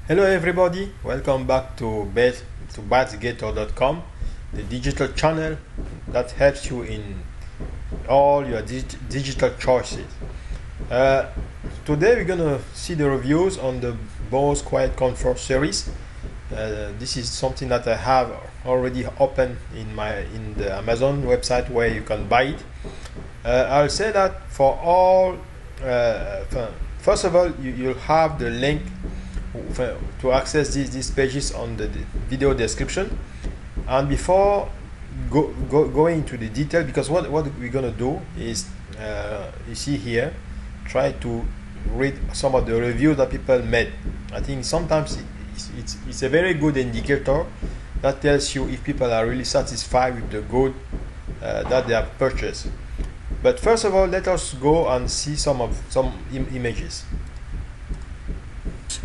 Hello everybody, welcome back to batsgator.com, the digital channel that helps you in all your digital choices. Today we're gonna see the reviews on the Bose Quiet Comfort series. This is something that I have already open in the Amazon website where you can buy it. I'll say that for all, first of all, you'll have the link to access these pages on the video description. And before going into the detail, because what we're gonna do is, you see here, try to read some of the reviews that people made. I think sometimes it's a very good indicator that tells you if people are really satisfied with the good that they have purchased. But first of all, let us go and see some images.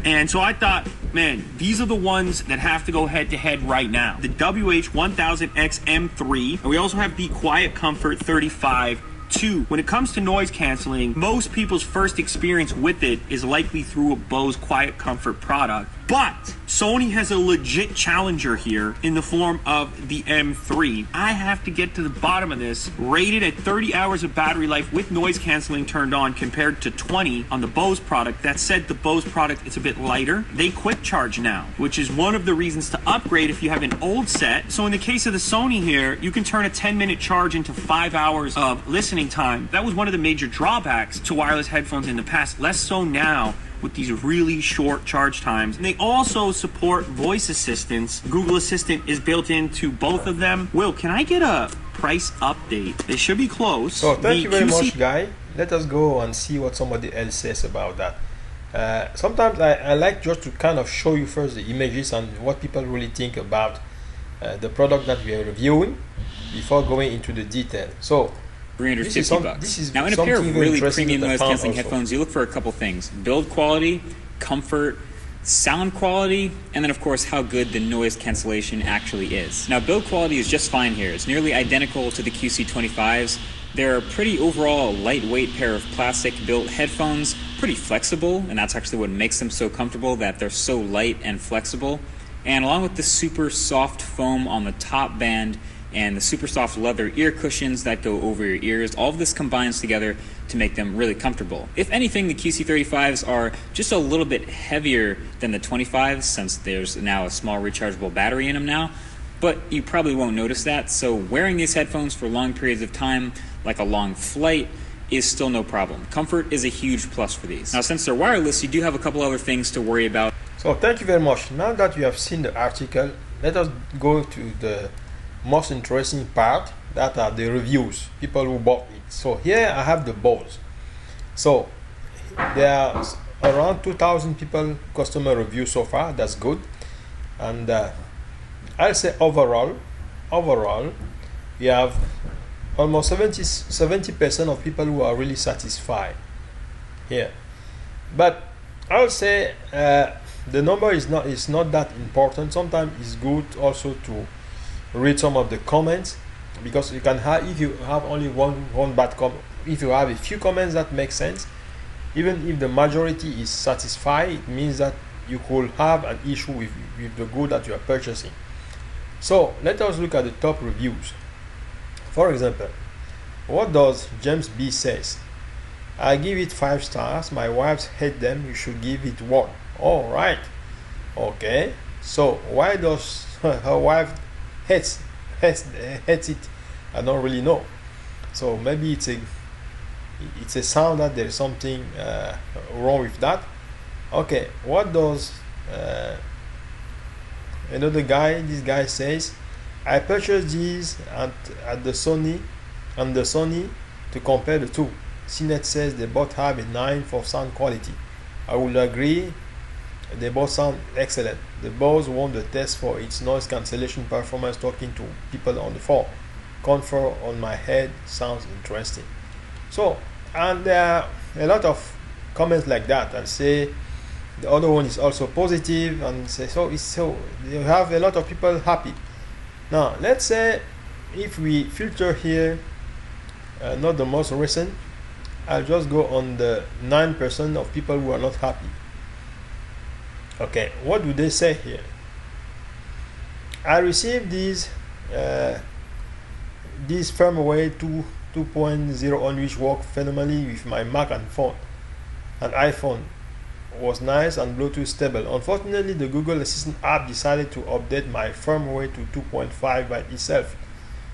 And so I thought, man, these are the ones that have to go head to head right now. The WH-1000X M3, and we also have the Quiet Comfort 35 2. When it comes to noise canceling, most people's first experience with it is likely through a Bose Quiet Comfort product. But Sony has a legit challenger here in the form of the M3. I have to get to the bottom of this. Rated at 30 hours of battery life with noise canceling turned on compared to 20 on the Bose product. That said, the Bose product is a bit lighter. They quick charge now, which is one of the reasons to upgrade if you have an old set. So in the case of the Sony here, you can turn a 10-minute charge into 5 hours of listening time. That was one of the major drawbacks to wireless headphones in the past. Less so now with these really short charge times. And they also support voice assistants. Google Assistant is built into both of them. Will, can I get a price update? They should be close. So thank you very much, Guy. Let us go and see what somebody else says about that. Sometimes I like just to kind of show you first the images and what people really think about the product that we are reviewing before going into the detail. So $350. Now, in a pair of really premium noise-canceling headphones, you look for a couple things: build quality, comfort, sound quality, and then, of course, how good the noise cancellation actually is. Now, build quality is just fine here. It's nearly identical to the QC25s. They're a pretty overall lightweight pair of plastic-built headphones, pretty flexible, and that's actually what makes them so comfortable, that they're so light and flexible. And along with the super soft foam on the top band and the super soft leather ear cushions that go over your ears, all of this combines together to make them really comfortable. If anything, the QC35s are just a little bit heavier than the 25s, since there's now a small rechargeable battery in them now, but you probably won't notice that. So wearing these headphones for long periods of time, like a long flight, is still no problem. Comfort is a huge plus for these. Now, since they're wireless, you do have a couple other things to worry about. So thank you very much. Now that you have seen the article, let us go to the most interesting part, that are the reviews, people who bought it. So here I have the Bose. So there are around 2,000 people customer reviews so far. That's good. And I'll say overall we have almost 70% of people who are really satisfied here. But I'll say the number is not that important. Sometimes it's good also to read some of the comments, because you can have, if you have only one bad comment, if you have a few comments that make sense, even if the majority is satisfied, it means that you could have an issue with the good that you are purchasing. So let us look at the top reviews. For example, what does James B says? I give it 5 stars. My wives hate them. You should give it 1. All right. Okay. So why does her wife hates it? I don't really know. So maybe it's a sound that there's something wrong with that. Okay, what does another guy, this guy says, I purchased these at the Sony to compare the two. CNET says they both have a 9 for sound quality. I would agree, they both sound excellent. The Bose won the test for its noise cancellation performance talking to people on the phone. Comfort on my head sounds interesting. So, and there are a lot of comments like that, and say the other one is also positive, and say so you have a lot of people happy. Now let's say if we filter here, not the most recent, I'll just go on the 9% of people who are not happy. Okay, what do they say here? I received these firmware 2.0 on which work phenomenally with my Mac and phone. An iPhone was nice and Bluetooth stable. Unfortunately, the Google Assistant app decided to update my firmware to 2.5 by itself.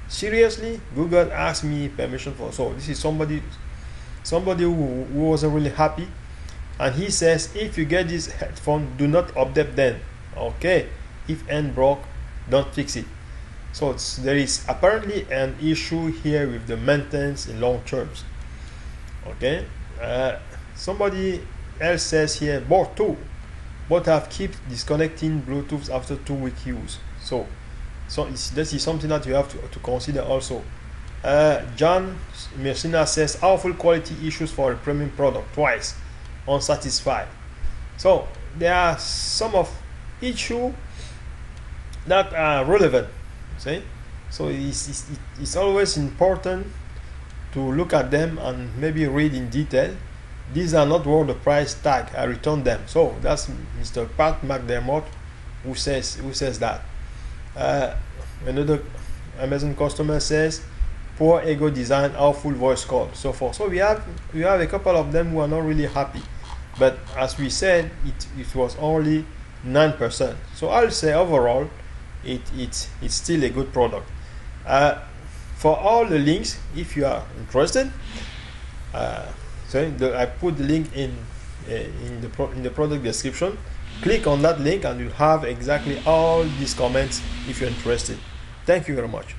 Seriously, Google asked me permission for. So this is somebody who wasn't really happy, and he says if you get this headphone, do not update them. Okay, if N broke, don't fix it. So there is apparently an issue here with the maintenance in long terms. Okay, somebody else says here both have kept disconnecting Bluetooth after 2-week use. So this is something that you have to consider also. John Mercina says awful quality issues for a premium product, twice unsatisfied. So there are some of issue that are relevant. See? So it's always important to look at them and maybe read in detail. These are not worth the price tag. I returned them. So that's Mr. Pat McDermott who says that. Another Amazon customer says poor ego design, awful voice call, so forth. So we have a couple of them who are not really happy, but as we said, it was only 9%. So I'll say overall it's still a good product. For all the links, if you are interested, I put the link in the product description. Click on that link and you'll have exactly all these comments if you're interested. Thank you very much.